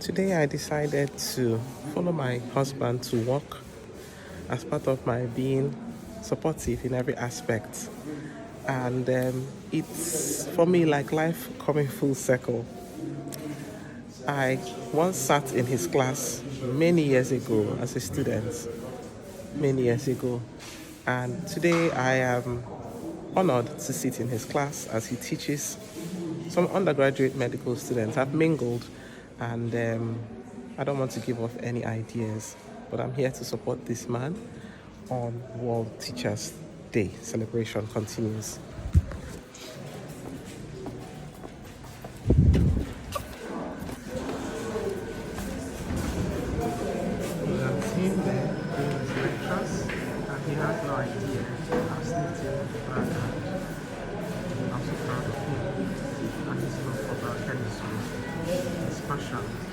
Today I decided to follow my husband to work as part of my being supportive in every aspect. And it's for me like life coming full circle. I once sat in his class many years ago as a student, many years ago. And today I am honored to sit in his class as he teaches some undergraduate medical students. I've mingled and I don't want to give off any ideas, but I'm here to support this man on World Teachers Day. Celebration continues. We have seen there doing his lectures and he has no idea how sneaking but I'm so proud of him and his love for biochemistry, his passion